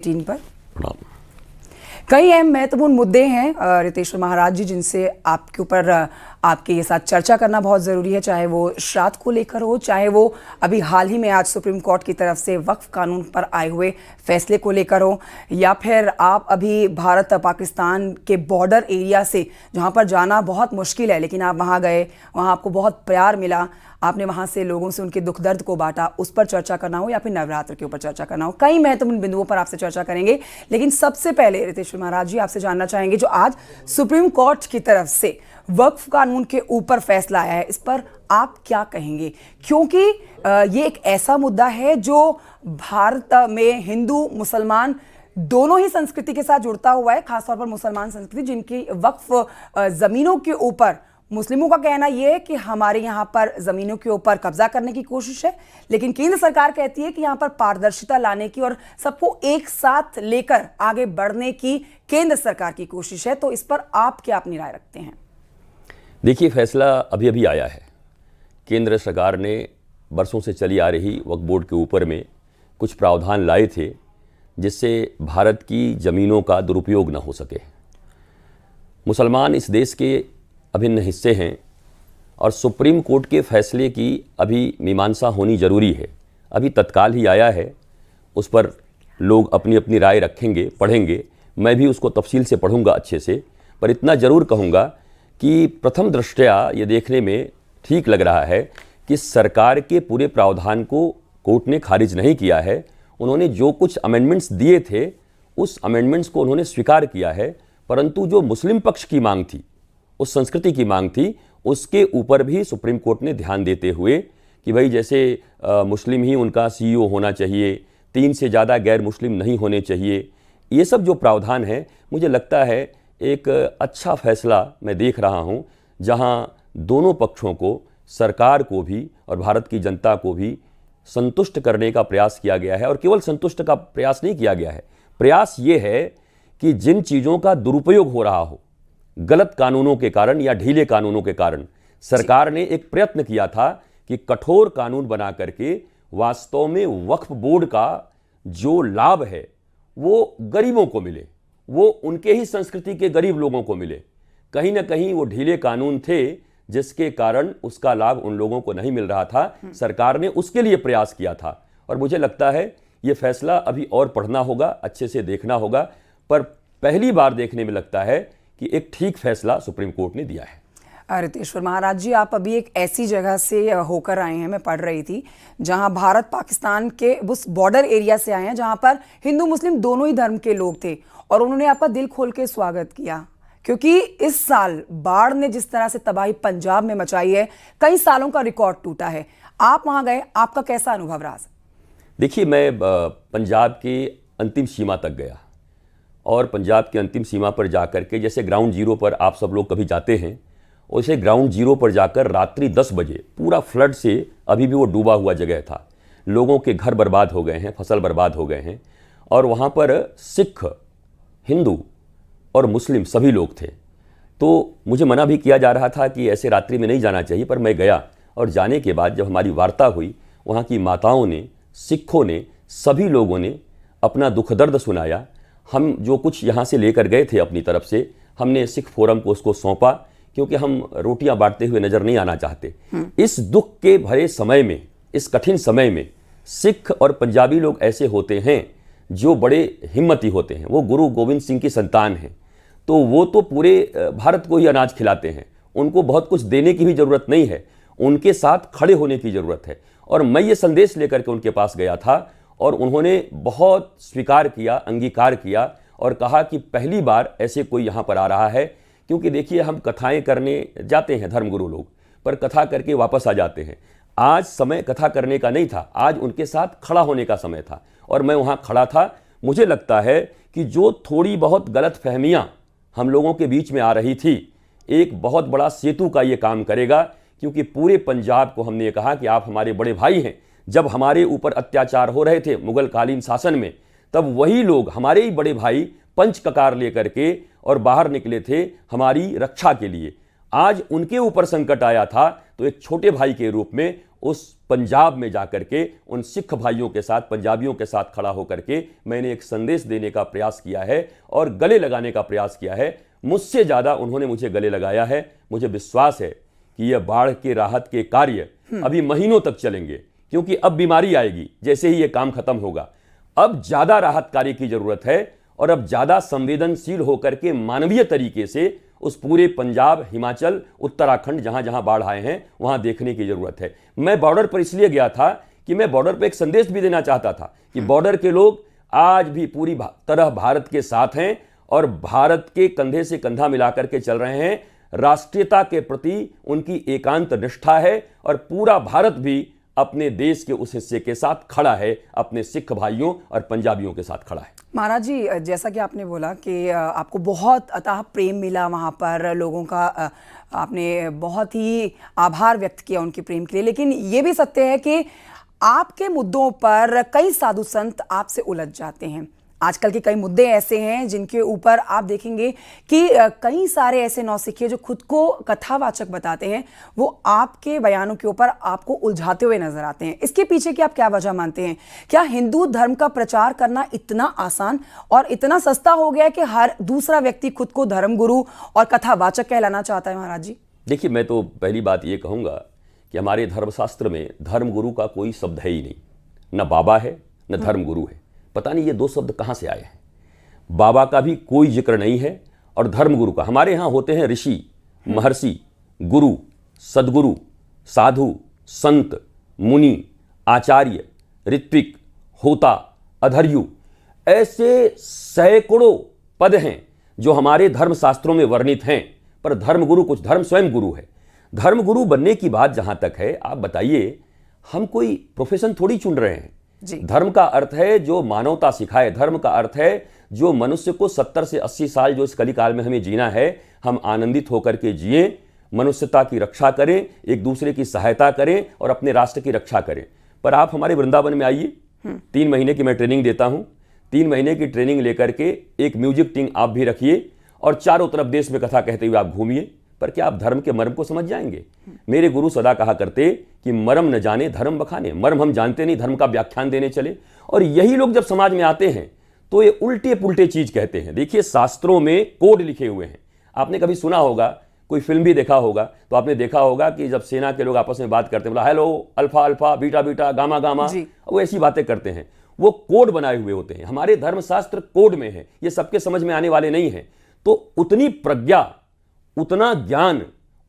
18 पर। कई अहम महत्वपूर्ण मुद्दे हैं रितेश्वर महाराज जी, जिनसे आपके ऊपर आपके साथ चर्चा करना बहुत ज़रूरी है, चाहे वो श्राद्ध को लेकर हो, चाहे वो अभी हाल ही में आज सुप्रीम कोर्ट की तरफ से वक्फ कानून पर आए हुए फैसले को लेकर हो, या फिर आप अभी भारत पाकिस्तान के बॉर्डर एरिया से जहाँ पर जाना बहुत मुश्किल है, लेकिन आप वहाँ गए, वहाँ आपको बहुत प्यार मिला, आपने वहाँ से लोगों से उनके दुख दर्द को बांटा, उस पर चर्चा करना हो, या फिर नवरात्र के ऊपर चर्चा करना हो, कई महत्वपूर्ण बिंदुओं पर आपसे चर्चा करेंगे। लेकिन सबसे पहले रितेश्वर महाराज जी आपसे जानना चाहेंगे, जो आज सुप्रीम कोर्ट की तरफ से वक्फ कानून के ऊपर फैसला आया है, इस पर आप क्या कहेंगे? क्योंकि ये एक ऐसा मुद्दा है जो भारत में हिंदू मुसलमान दोनों ही संस्कृति के साथ जुड़ता हुआ है, खासतौर पर मुसलमान संस्कृति, जिनकी वक्फ जमीनों के ऊपर मुस्लिमों का कहना यह है कि हमारे यहाँ पर जमीनों के ऊपर कब्जा करने की कोशिश है, लेकिन केंद्र सरकार कहती है कि यहाँ पर पारदर्शिता लाने की और सबको एक साथ लेकर आगे बढ़ने की केंद्र सरकार की कोशिश है। तो इस पर आप क्या अपनी राय रखते हैं? देखिए, फैसला अभी अभी आया है। केंद्र सरकार ने बरसों से चली आ रही वक्फ बोर्ड के ऊपर में कुछ प्रावधान लाए थे जिससे भारत की ज़मीनों का दुरुपयोग न हो सके। मुसलमान इस देश के अभिन्न हिस्से हैं और सुप्रीम कोर्ट के फैसले की अभी मीमांसा होनी ज़रूरी है। अभी तत्काल ही आया है, उस पर लोग अपनी अपनी राय रखेंगे, पढ़ेंगे। मैं भी उसको तफसील से पढ़ूंगा अच्छे से, पर इतना ज़रूर कहूँगा कि प्रथम दृष्टया ये देखने में ठीक लग रहा है कि सरकार के पूरे प्रावधान को कोर्ट ने खारिज नहीं किया है। उन्होंने जो कुछ अमेंडमेंट्स दिए थे उस अमेंडमेंट्स को उन्होंने स्वीकार किया है, परंतु जो मुस्लिम पक्ष की मांग थी, उस संस्कृति की मांग थी, उसके ऊपर भी सुप्रीम कोर्ट ने ध्यान देते हुए कि भाई जैसे मुस्लिम ही उनका CEO होना चाहिए, 3 से ज़्यादा गैर मुस्लिम नहीं होने चाहिए, ये सब जो प्रावधान है, मुझे लगता है एक अच्छा फैसला मैं देख रहा हूँ, जहाँ दोनों पक्षों को, सरकार को भी और भारत की जनता को भी संतुष्ट करने का प्रयास किया गया है। और केवल संतुष्ट का प्रयास नहीं किया गया है, प्रयास ये है कि जिन चीज़ों का दुरुपयोग हो रहा हो गलत कानूनों के कारण या ढीले कानूनों के कारण, सरकार ने एक प्रयत्न किया था कि कठोर कानून बना करके वास्तव में वक्फ बोर्ड का जो लाभ है वो गरीबों को मिले, वो उनके ही संस्कृति के गरीब लोगों को मिले। कहीं ना कहीं वो ढीले कानून थे जिसके कारण उसका लाभ उन लोगों को नहीं मिल रहा था। सरकार ने उसके लिए प्रयास किया था और मुझे लगता है ये फैसला अभी और पढ़ना होगा, अच्छे से देखना होगा, पर पहली बार देखने में लगता है कि एक ठीक फैसला सुप्रीम कोर्ट ने दिया है। रितेश्वर महाराज जी, आप अभी एक ऐसी जगह से होकर आए हैं, मैं पढ़ रही थी, जहां भारत पाकिस्तान के उस बॉर्डर एरिया से आए हैं जहां पर हिंदू मुस्लिम दोनों ही धर्म के लोग थे, और उन्होंने आपका दिल खोल के स्वागत किया, क्योंकि इस साल बाढ़ ने जिस तरह से तबाही पंजाब में मचाई है, कई सालों का रिकॉर्ड टूटा है। आप वहां गए, आपका कैसा अनुभव रहा? देखिए, मैं पंजाब की अंतिम सीमा तक गया और पंजाब की अंतिम सीमा पर जाकर के, जैसे ग्राउंड जीरो पर आप सब लोग कभी जाते हैं, वैसे ग्राउंड जीरो पर जाकर रात्रि 10 बजे पूरा फ्लड से अभी भी वो डूबा हुआ जगह था। लोगों के घर बर्बाद हो गए हैं, फसल बर्बाद हो गए हैं, और वहाँ पर सिख, हिंदू और मुस्लिम सभी लोग थे। तो मुझे मना भी किया जा रहा था कि ऐसे रात्रि में नहीं जाना चाहिए, पर मैं गया, और जाने के बाद जब हमारी वार्ता हुई, वहाँ की माताओं ने, सिखों ने, सभी लोगों ने अपना दुख दर्द सुनाया। हम जो कुछ यहाँ से लेकर गए थे अपनी तरफ से, हमने सिख फोरम को उसको सौंपा, क्योंकि हम रोटियां बांटते हुए नजर नहीं आना चाहते। इस दुख के भरे समय में, इस कठिन समय में सिख और पंजाबी लोग ऐसे होते हैं जो बड़े हिम्मती होते हैं। वो गुरु गोविंद सिंह की संतान हैं, तो वो तो पूरे भारत को ही अनाज खिलाते हैं। उनको बहुत कुछ देने की भी ज़रूरत नहीं है, उनके साथ खड़े होने की ज़रूरत है। और मैं ये संदेश लेकर के उनके पास गया था और उन्होंने बहुत स्वीकार किया, अंगीकार किया और कहा कि पहली बार ऐसे कोई यहाँ पर आ रहा है। क्योंकि देखिए, हम कथाएं करने जाते हैं धर्मगुरु लोग, पर कथा करके वापस आ जाते हैं। आज समय कथा करने का नहीं था, आज उनके साथ खड़ा होने का समय था, और मैं वहाँ खड़ा था। मुझे लगता है कि जो थोड़ी बहुत गलत फहमियाँ हम लोगों के बीच में आ रही थी, एक बहुत बड़ा सेतु का ये काम करेगा। क्योंकि पूरे पंजाब को हमने ये कहा कि आप हमारे बड़े भाई हैं। जब हमारे ऊपर अत्याचार हो रहे थे मुगल कालीन शासन में, तब वही लोग, हमारे ही बड़े भाई, पंच ककार लेकर के और बाहर निकले थे हमारी रक्षा के लिए। आज उनके ऊपर संकट आया था, तो एक छोटे भाई के रूप में उस पंजाब में जाकर के उन सिख भाइयों के साथ, पंजाबियों के साथ खड़ा होकर के मैंने एक संदेश देने का प्रयास किया है और गले लगाने का प्रयास किया है। मुझसे ज़्यादा उन्होंने मुझे गले लगाया है। मुझे विश्वास है कि यह बाढ़ के राहत के कार्य अभी महीनों तक चलेंगे, क्योंकि अब बीमारी आएगी जैसे ही ये काम खत्म होगा। अब ज़्यादा राहत कार्य की ज़रूरत है और अब ज़्यादा संवेदनशील होकर के मानवीय तरीके से उस पूरे पंजाब, हिमाचल, उत्तराखंड जहां जहां बाढ़ आए हैं वहां देखने की जरूरत है। मैं बॉर्डर पर इसलिए गया था कि मैं बॉर्डर पर एक संदेश भी देना चाहता था कि बॉर्डर के लोग आज भी पूरी तरह भारत के साथ हैं और भारत के कंधे से कंधा मिलाकर के चल रहे हैं। राष्ट्रीयता के प्रति उनकी एकांत निष्ठा है और पूरा भारत भी अपने देश के उस हिस्से के साथ खड़ा है, अपने सिख भाइयों और पंजाबियों के साथ खड़ा है। महाराज जी, जैसा कि आपने बोला कि आपको बहुत अथाह प्रेम मिला वहाँ पर लोगों का, आपने बहुत ही आभार व्यक्त किया उनके प्रेम के लिए, लेकिन ये भी सत्य है कि आपके मुद्दों पर कई साधु संत आपसे उलझ जाते हैं। आजकल के कई मुद्दे ऐसे हैं जिनके ऊपर आप देखेंगे कि कई सारे ऐसे नौसिखिए जो खुद को कथावाचक बताते हैं, वो आपके बयानों के ऊपर आपको उलझाते हुए नजर आते हैं। इसके पीछे की आप क्या वजह मानते हैं? क्या हिंदू धर्म का प्रचार करना इतना आसान और इतना सस्ता हो गया है कि हर दूसरा व्यक्ति खुद को धर्मगुरु और कथावाचक कहलाना चाहता है? महाराज जी देखिए, मैं तो पहली बात ये कहूँगा कि हमारे धर्मशास्त्र में धर्मगुरु का कोई शब्द है ही नहीं। न बाबा है, न धर्मगुरु है। पता नहीं ये दो शब्द कहाँ से आए हैं। बाबा का भी कोई जिक्र नहीं है और धर्मगुरु का। हमारे यहाँ होते हैं ऋषि, महर्षि, गुरु, सदगुरु, साधु, संत, मुनि, आचार्य, ऋत्विक, होता, अधर्यु, ऐसे सैकड़ों पद हैं जो हमारे धर्मशास्त्रों में वर्णित हैं। पर धर्मगुरु कुछ, धर्म स्वयं गुरु है। धर्मगुरु बनने की बात जहां तक है, आप बताइए, हम कोई प्रोफेशन थोड़ी चुन रहे हैं। धर्म का अर्थ है जो मानवता सिखाए। धर्म का अर्थ है जो मनुष्य को 70 से 80 साल जो इस कलिकाल में हमें जीना है, हम आनंदित होकर के जिए, मनुष्यता की रक्षा करें, एक दूसरे की सहायता करें और अपने राष्ट्र की रक्षा करें। पर आप हमारे वृंदावन में आइए, 3 महीने की मैं ट्रेनिंग देता हूं। 3 महीने की ट्रेनिंग लेकर के एक म्यूजिक टीम आप भी रखिए और चारों तरफ देश में कथा कहते हुए आप घूमिए। पर क्या आप धर्म के मर्म को समझ जाएंगे? मेरे गुरु सदा कहा करते कि मर्म न जाने धर्म बखाने। मर्म हम जानते नहीं, धर्म का व्याख्यान देने चले। और यही लोग जब समाज में आते हैं तो ये उल्टे पुल्टे चीज कहते हैं। देखिए, शास्त्रों में कोड लिखे हुए हैं। आपने कभी सुना होगा, कोई फिल्म भी देखा होगा तो आपने देखा होगा कि जब सेना के लोग आपस में बात करते हैं, बोला hello, alpha alpha, beta beta, gamma gamma, वो ऐसी बातें करते हैं। वो कोड बनाए हुए होते हैं। हमारे धर्मशास्त्र कोड में है, ये सबके समझ में आने वाले नहीं हैं। तो उतनी प्रज्ञा, उतना ज्ञान,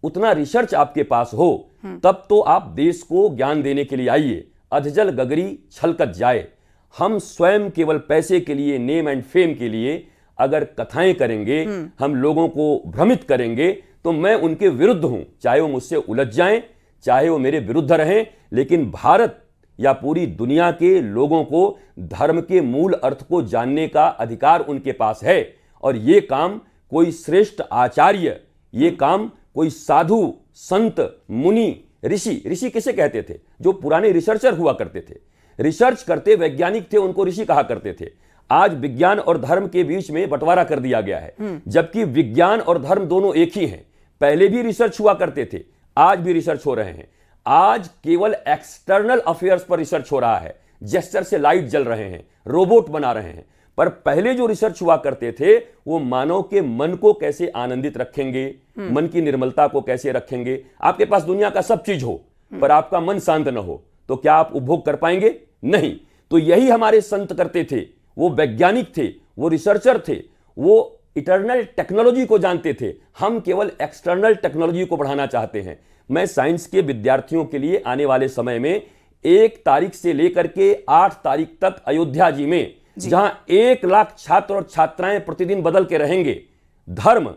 उतना रिसर्च आपके पास हो, तब तो आप देश को ज्ञान देने के लिए आइए। अधजल गगरी छलकत जाए। हम स्वयं केवल पैसे के लिए, नेम एंड फेम के लिए अगर कथाएं करेंगे, हम लोगों को भ्रमित करेंगे, तो मैं उनके विरुद्ध हूं। चाहे वो मुझसे उलझ जाएं, चाहे वो मेरे विरुद्ध रहें, लेकिन भारत या पूरी दुनिया के लोगों को धर्म के मूल अर्थ को जानने का अधिकार उनके पास है। और ये काम कोई श्रेष्ठ आचार्य, ये काम कोई साधु, संत, मुनि, ऋषि किसे कहते थे? जो पुराने रिसर्चर हुआ करते थे, रिसर्च करते वैज्ञानिक थे, उनको ऋषि कहा करते थे। आज विज्ञान और धर्म के बीच में बंटवारा कर दिया गया है, जबकि विज्ञान और धर्म दोनों एक ही हैं। पहले भी रिसर्च हुआ करते थे, आज भी रिसर्च हो रहे हैं। आज केवल एक्सटर्नल अफेयर्स पर रिसर्च हो रहा है। जेस्चर से लाइट जल रहे हैं, रोबोट बना रहे हैं। पर पहले जो रिसर्च हुआ करते थे वो मानव के मन को कैसे आनंदित रखेंगे, मन की निर्मलता को कैसे रखेंगे। आपके पास दुनिया का सब चीज हो पर आपका मन शांत न हो तो क्या आप उपभोग कर पाएंगे? नहीं। तो यही हमारे संत करते थे। वो वैज्ञानिक थे, वो रिसर्चर थे, वो इटर्नल टेक्नोलॉजी को जानते थे। हम केवल एक्सटर्नल टेक्नोलॉजी को बढ़ाना चाहते हैं। मैं साइंस के विद्यार्थियों के लिए आने वाले समय में 1 तारीख से लेकर के 8 तारीख तक अयोध्या जी में, जहां 1 लाख छात्र और छात्राएं प्रतिदिन बदल के रहेंगे, धर्म,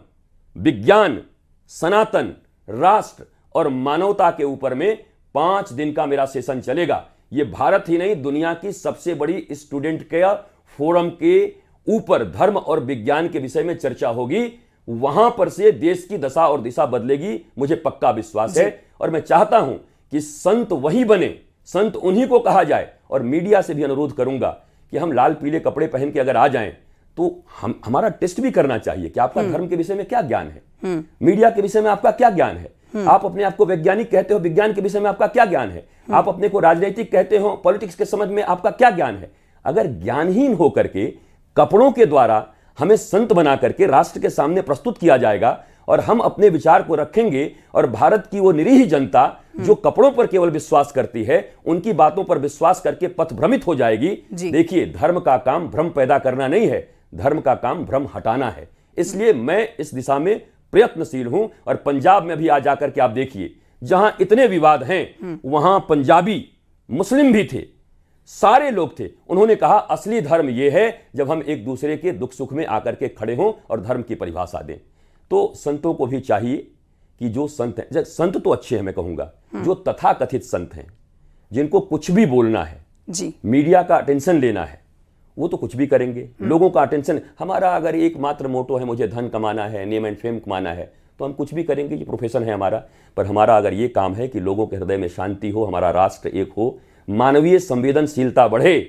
विज्ञान, सनातन, राष्ट्र और मानवता के ऊपर में 5 दिन का मेरा सेशन चलेगा। यह भारत ही नहीं, दुनिया की सबसे बड़ी स्टूडेंट के फोरम के ऊपर धर्म और विज्ञान के विषय में चर्चा होगी। वहां पर से देश की दशा और दिशा बदलेगी, मुझे पक्का विश्वास है। और मैं चाहता हूं कि संत वही बने, संत उन्हीं को कहा जाए। और मीडिया से भी अनुरोध करूंगा कि हम लाल पीले कपड़े पहन के अगर आ जाएं तो हमारा टेस्ट भी करना चाहिए कि आपका धर्म के विषय में क्या ज्ञान है, मीडिया के विषय में आपका क्या ज्ञान है। आप अपने आप को वैज्ञानिक कहते हो, विज्ञान के विषय में आपका क्या ज्ञान है? आप अपने को राजनीतिक कहते हो, पॉलिटिक्स के समझ में आपका क्या ज्ञान है? अगर ज्ञानहीन होकर के कपड़ों के द्वारा हमें संत बना करके राष्ट्र के सामने प्रस्तुत किया जाएगा और हम अपने विचार को रखेंगे और भारत की वो निरीह जनता जो कपड़ों पर केवल विश्वास करती है, उनकी बातों पर विश्वास करके पथभ्रमित हो जाएगी। देखिए, धर्म का काम भ्रम पैदा करना नहीं है, धर्म का काम भ्रम हटाना है। इसलिए मैं इस दिशा में प्रयत्नशील हूं। और पंजाब में भी आ जाकर के आप देखिए, जहां इतने विवाद हैं, वहां पंजाबी मुस्लिम भी थे, सारे लोग थे। उन्होंने कहा असली धर्म यह है जब हम एक दूसरे के दुख सुख में आकर के खड़े हों और धर्म की परिभाषा दें। तो संतों को भी चाहिए कि जो संत हैं, संत तो अच्छे हैं मैं कहूंगा, जो तथाकथित संत हैं, जिनको कुछ भी बोलना है जी, मीडिया का अटेंशन लेना है, वो तो कुछ भी करेंगे। लोगों का अटेंशन, हमारा अगर एकमात्र मोटो है मुझे धन कमाना है, नेम एंड फेम कमाना है, तो हम कुछ भी करेंगे, ये प्रोफेशन है हमारा। पर हमारा अगर ये काम है कि लोगों के हृदय में शांति हो, हमारा राष्ट्र एक हो, मानवीय संवेदनशीलता बढ़े,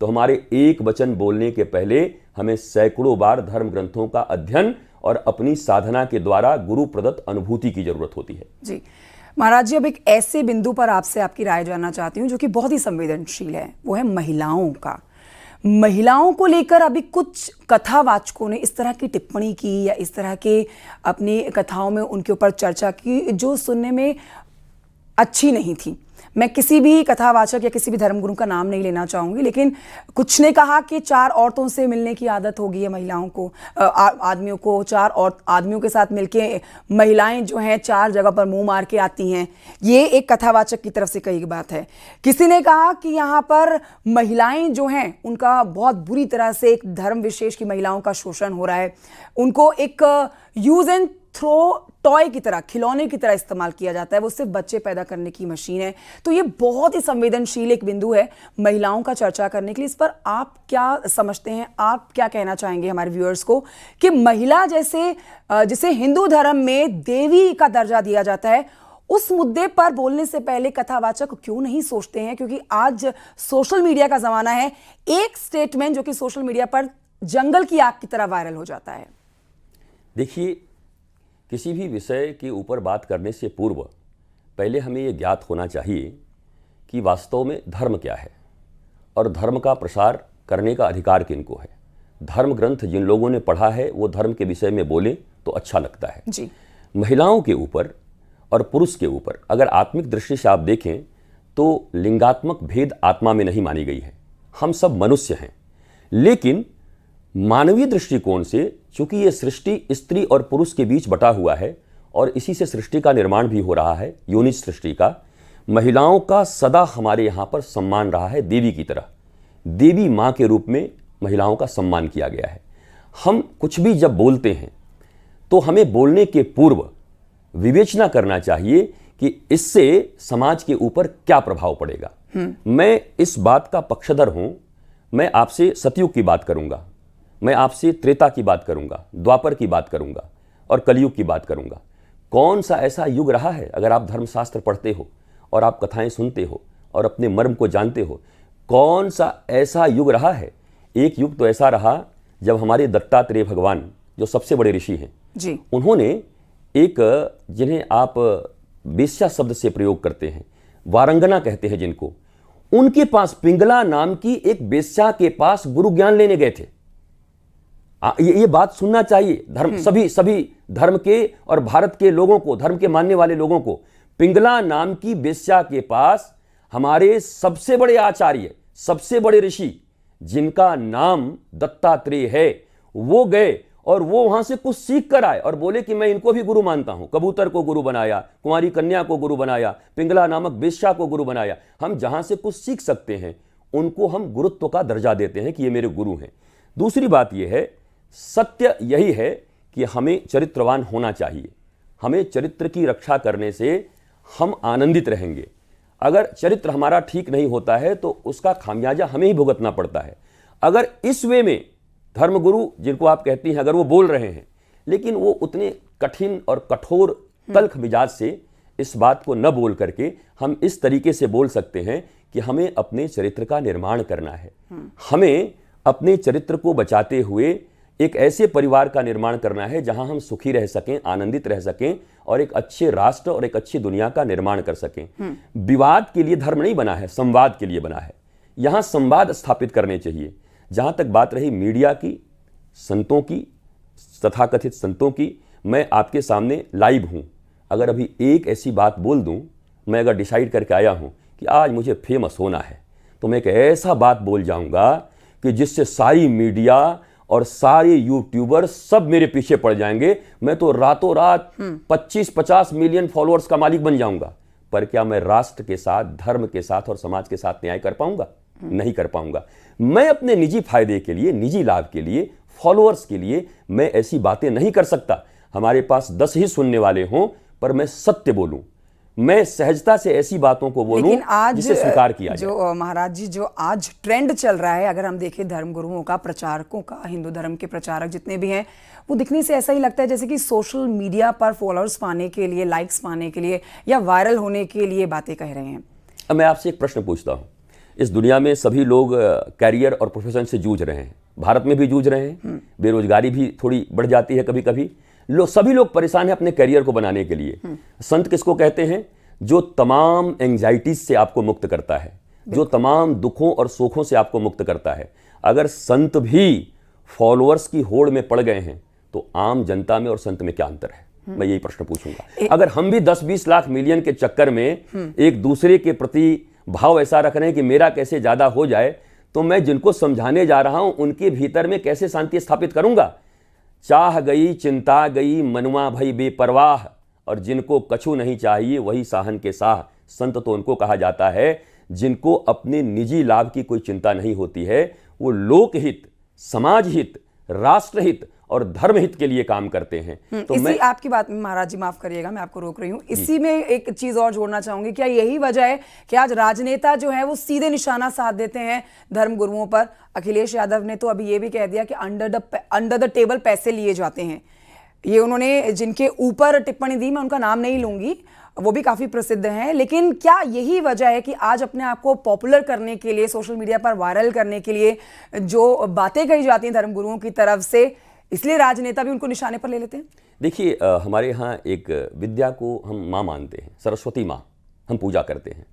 तो हमारे एक वचन बोलने के पहले हमें सैकड़ों बार धर्म ग्रंथों का अध्ययन और अपनी साधना के द्वारा गुरु प्रदत्त अनुभूति की जरूरत होती है। जी महाराज जी, अब एक ऐसे बिंदु पर आपसे आपकी राय जानना चाहती हूँ जो कि बहुत ही संवेदनशील है, वो है महिलाओं का। महिलाओं को लेकर अभी कुछ कथावाचकों ने इस तरह की टिप्पणी की या इस तरह के अपनी कथाओं में उनके ऊपर चर्चा की जो सुनने में अच्छी नहीं थी। मैं किसी भी कथावाचक या किसी भी धर्मगुरु का नाम नहीं लेना चाहूंगी, लेकिन कुछ ने कहा कि 4 औरतों से मिलने की आदत हो गई है महिलाओं को, आदमियों को 4 और आदमियों के साथ मिलके महिलाएं जो हैं 4 जगह पर मुंह मार के आती हैं। ये एक कथावाचक की तरफ से कही बात है। किसी ने कहा कि यहाँ पर महिलाएं जो हैं उनका बहुत बुरी तरह से एक धर्म विशेष की महिलाओं का शोषण हो रहा है, उनको एक यूज एंड थ्रो टॉय की तरह, खिलौने की तरह इस्तेमाल किया जाता है, वो सिर्फ बच्चे पैदा करने की मशीन है। तो ये बहुत ही संवेदनशील एक बिंदु है महिलाओं का चर्चा करने के लिए। इस पर आप क्या समझते हैं, आप क्या कहना चाहेंगे हमारे व्यूअर्स को कि महिला जिसे हिंदू धर्म में देवी का दर्जा दिया जाता है, उस मुद्दे पर बोलने से पहले कथावाचक क्यों नहीं सोचते हैं? क्योंकि आज सोशल मीडिया का जमाना है, एक स्टेटमेंट जो कि सोशल मीडिया पर जंगल की आग की तरह वायरल हो जाता है। देखिए, किसी भी विषय के ऊपर बात करने से पूर्व पहले हमें ये ज्ञात होना चाहिए कि वास्तव में धर्म क्या है और धर्म का प्रसार करने का अधिकार किनको है। धर्म ग्रंथ जिन लोगों ने पढ़ा है वो धर्म के विषय में बोले तो अच्छा लगता है जी। महिलाओं के ऊपर और पुरुष के ऊपर अगर आत्मिक दृष्टि से आप देखें तो लिंगात्मक भेद आत्मा में नहीं मानी गई है। हम सब मनुष्य हैं, लेकिन मानवीय दृष्टिकोण से चूंकि ये सृष्टि स्त्री और पुरुष के बीच बटा हुआ है और इसी से सृष्टि का निर्माण भी हो रहा है, योनि सृष्टि का, महिलाओं का सदा हमारे यहाँ पर सम्मान रहा है देवी की तरह। देवी माँ के रूप में महिलाओं का सम्मान किया गया है। हम कुछ भी जब बोलते हैं तो हमें बोलने के पूर्व विवेचना करना चाहिए कि इससे समाज के ऊपर क्या प्रभाव पड़ेगा। मैं इस बात का पक्षधर हूं। मैं आपसे सतयुग की बात करूंगा, मैं आपसे त्रेता की बात करूंगा, द्वापर की बात करूंगा और कलयुग की बात करूंगा। कौन सा ऐसा युग रहा है, अगर आप धर्मशास्त्र पढ़ते हो और आप कथाएं सुनते हो और अपने मर्म को जानते हो, कौन सा ऐसा युग रहा है? एक युग तो ऐसा रहा जब हमारे दत्तात्रेय भगवान जो सबसे बड़े ऋषि हैं जी, उन्होंने एक, जिन्हें आप वेश्या शब्द से प्रयोग करते हैं, वारंगना कहते हैं जिनको, उनके पास पिंगला नाम की एक वेश्या के पास गुरु ज्ञान लेने गए थे। ये बात सुनना चाहिए धर्म, सभी धर्म के और भारत के लोगों को, धर्म के मानने वाले लोगों को। पिंगला नाम की वेश्या के पास हमारे सबसे बड़े आचार्य, सबसे बड़े ऋषि जिनका नाम दत्तात्रेय है, वो गए और वो वहां से कुछ सीख कर आए और बोले कि मैं इनको भी गुरु मानता हूं। कबूतर को गुरु बनाया, कुंवारी कन्या को गुरु बनाया, पिंगला नामक वेश्या को गुरु बनाया। हम जहां से कुछ सीख सकते हैं उनको हम गुरुत्व का दर्जा देते हैं कि ये मेरे गुरु हैं। दूसरी बात यह है, सत्य यही है कि हमें चरित्रवान होना चाहिए। हमें चरित्र की रक्षा करने से हम आनंदित रहेंगे। अगर चरित्र हमारा ठीक नहीं होता है तो उसका खामियाजा हमें ही भुगतना पड़ता है। अगर इस वे में धर्मगुरु जिनको आप कहती हैं अगर वो बोल रहे हैं, लेकिन वो उतने कठिन और कठोर तल्ख मिजाज से इस बात को न बोल करके हम इस तरीके से बोल सकते हैं कि हमें अपने चरित्र का निर्माण करना है। हमें अपने चरित्र को बचाते हुए एक ऐसे परिवार का निर्माण करना है जहां हम सुखी रह सकें, आनंदित रह सकें और एक अच्छे राष्ट्र और एक अच्छी दुनिया का निर्माण कर सकें। विवाद के लिए धर्म नहीं बना है, संवाद के लिए बना है। यहां संवाद स्थापित करने चाहिए। जहां तक बात रही मीडिया की, संतों की, तथाकथित संतों की, मैं आपके सामने लाइव हूं। अगर अभी एक ऐसी बात बोल दूं, मैं अगर डिसाइड करके आया हूं कि आज मुझे फेमस होना है, तो मैं एक ऐसा बात बोल जाऊंगा कि जिससे सारी मीडिया और सारे यूट्यूबर सब मेरे पीछे पड़ जाएंगे। मैं तो रातों रात 25-50 मिलियन फॉलोअर्स का मालिक बन जाऊंगा। पर क्या मैं राष्ट्र के साथ, धर्म के साथ और समाज के साथ न्याय कर पाऊंगा? नहीं कर पाऊंगा। मैं अपने निजी फायदे के लिए, निजी लाभ के लिए, फॉलोअर्स के लिए मैं ऐसी बातें नहीं कर सकता। हमारे पास 10 ही सुनने वाले हों, पर मैं सत्य बोलूं, मैं सहजता से ऐसी बातों को बोलूं जिसे स्वीकार किया जाए। जो महाराज जी, जो आज ट्रेंड चल रहा है, अगर हम देखें धर्मगुरुओं का, प्रचारकों का, हिंदू धर्म के प्रचारक जितने भी हैं, वो दिखने से ऐसा ही लगता है जैसे कि सोशल मीडिया पर फॉलोअर्स पाने के लिए, लाइक्स पाने के लिए या वायरल होने के लिए बातें कह रहे हैं। अब मैं आपसे एक प्रश्न पूछता हूं। इस दुनिया में सभी लोग कैरियर और प्रोफेशन से जूझ रहे हैं। भारत में भी जूझ रहे हैं। बेरोजगारी भी थोड़ी बढ़ जाती है कभी कभी। सभी लोग परेशान हैं अपने करियर को बनाने के लिए। संत किसको कहते हैं? जो तमाम एंजाइटीज से आपको मुक्त करता है, जो तमाम दुखों और सुखों से आपको मुक्त करता है। अगर संत भी फॉलोअर्स की होड़ में पड़ गए हैं, तो आम जनता में और संत में क्या अंतर है? मैं यही प्रश्न पूछूंगा। अगर हम भी 10-20 लाख मिलियन के चक्कर में एक दूसरे के प्रति भाव ऐसा रख रहे हैं कि मेरा कैसे ज्यादा हो जाए, तो मैं जिनको समझाने जा रहा हूं उनके भीतर में कैसे शांति स्थापित करूंगा? चाह गई चिंता गई मनवा भई बेपरवाह, और जिनको कछु नहीं चाहिए वही साहन के साह। संत तो उनको कहा जाता है जिनको अपने निजी लाभ की कोई चिंता नहीं होती है। वो लोकहित, समाज हित, राष्ट्रहित और धर्महित के लिए काम करते हैं। तो मैं आपकी बात में महाराज जी माफ करिएगा, मैं आपको रोक रही हूँ। इसी में एक चीज और जोड़ना चाहूंगी। क्या यही वजह है कि आज राजनेता जो है वो सीधे निशाना साध देते हैं धर्म गुरुओं पर? अखिलेश यादव ने तो अभी ये भी कह दिया कि अंडर द टेबल पैसे लिए जाते हैं। ये उन्होंने जिनके ऊपर टिप्पणी दी, मैं उनका नाम नहीं लूंगी, वो भी काफी प्रसिद्ध हैं। लेकिन क्या यही वजह है कि आज अपने आप को पॉपुलर करने के लिए, सोशल मीडिया पर वायरल करने के लिए जो बातें कही जाती हैं धर्मगुरुओं की तरफ से, इसलिए राजनेता भी उनको निशाने पर ले लेते हैं? देखिए, हमारे यहाँ एक विद्या को हम माँ मानते हैं, सरस्वती माँ हम पूजा करते हैं।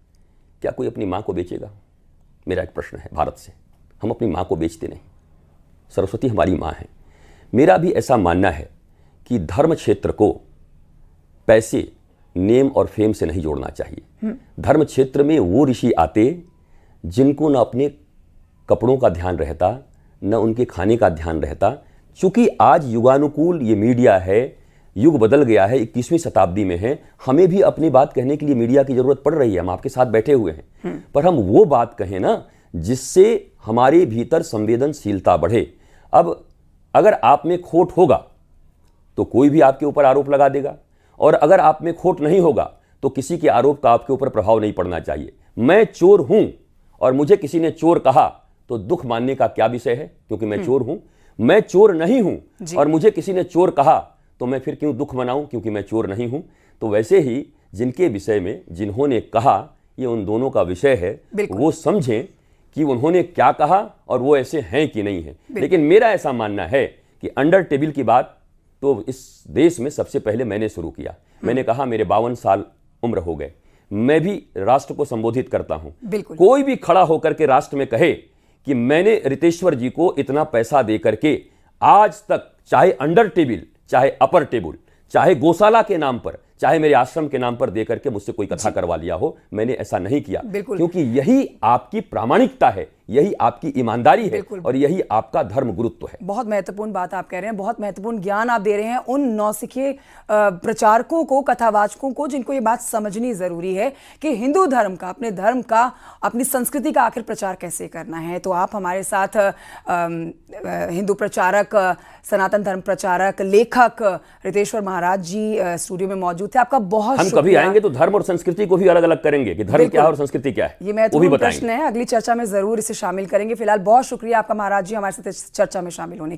क्या कोई अपनी माँ को बेचेगा? मेरा एक प्रश्न है भारत से। हम अपनी माँ को बेचते नहीं। सरस्वती हमारी माँ है। मेरा भी ऐसा मानना है कि धर्म क्षेत्र को पैसे, नेम और फेम से नहीं जोड़ना चाहिए। धर्म क्षेत्र में वो ऋषि आते जिनको न अपने कपड़ों का ध्यान रहता, न उनके खाने का ध्यान रहता। चूंकि आज युगानुकूल ये मीडिया है, युग बदल गया है, 21वीं शताब्दी में है, हमें भी अपनी बात कहने के लिए मीडिया की जरूरत पड़ रही है। हम आपके साथ बैठे हुए हैं, पर हम वो बात कहें ना जिससे हमारे भीतर संवेदनशीलता बढ़े। अब अगर आप में खोट होगा तो कोई भी आपके ऊपर आरोप लगा देगा, और अगर आप में खोट नहीं होगा तो किसी के आरोप का आपके ऊपर प्रभाव नहीं पड़ना चाहिए। मैं चोर हूं और मुझे किसी ने चोर कहा तो दुख मानने का क्या विषय है, क्योंकि मैं चोर हूं। मैं चोर नहीं हूं और मुझे किसी ने चोर कहा तो मैं फिर क्यों दुख मनाऊं, क्योंकि मैं चोर नहीं हूं। तो वैसे ही जिनके विषय में जिन्होंने कहा, ये उन दोनों का विषय है, वो समझें कि उन्होंने क्या कहा और वो ऐसे हैं कि नहीं है। लेकिन मेरा ऐसा मानना है कि अंडर टेबल की बात तो इस देश में सबसे पहले मैंने शुरू किया। मैंने कहा मेरे 52 साल उम्र हो गए, मैं भी राष्ट्र को संबोधित करता हूं। कोई भी खड़ा होकर के राष्ट्र में कहे कि मैंने रितेश्वर जी को इतना पैसा दे करके आज तक, चाहे अंडर टेबल, चाहे अपर टेबल, चाहे गौशाला के नाम पर, चाहे मेरे आश्रम के नाम पर दे करके मुझसे कोई कथा करवा लिया हो, मैंने ऐसा नहीं किया। क्योंकि यही आपकी प्रामाणिकता है, यही आपकी ईमानदारी है और यही आपका धर्म गुरुत्व है। बहुत महत्वपूर्ण बात आप कह रहे हैं, बहुत महत्वपूर्ण ज्ञान आप दे रहे हैं उन नौसिखे प्रचारकों को, कथावाचकों को, जिनको ये बात समझनी जरूरी है कि हिंदू धर्म का, अपने धर्म का, अपनी संस्कृति का आखिर प्रचार कैसे करना है। तो आप हमारे साथ हिंदू प्रचारक, सनातन धर्म प्रचारक, लेखक रितेश्वर महाराज जी स्टूडियो में मौजूद थे। आपका बहुत हम कभी आएंगे तो धर्म और संस्कृति को भी अलग अलग करेंगे कि धर्म क्या है और संस्कृति क्या है, ये महत्वपूर्ण प्रश्न है। अगली चर्चा में जरूर इसे शामिल करेंगे। फिलहाल बहुत शुक्रिया आपका महाराज जी हमारे साथ चर्चा में शामिल होने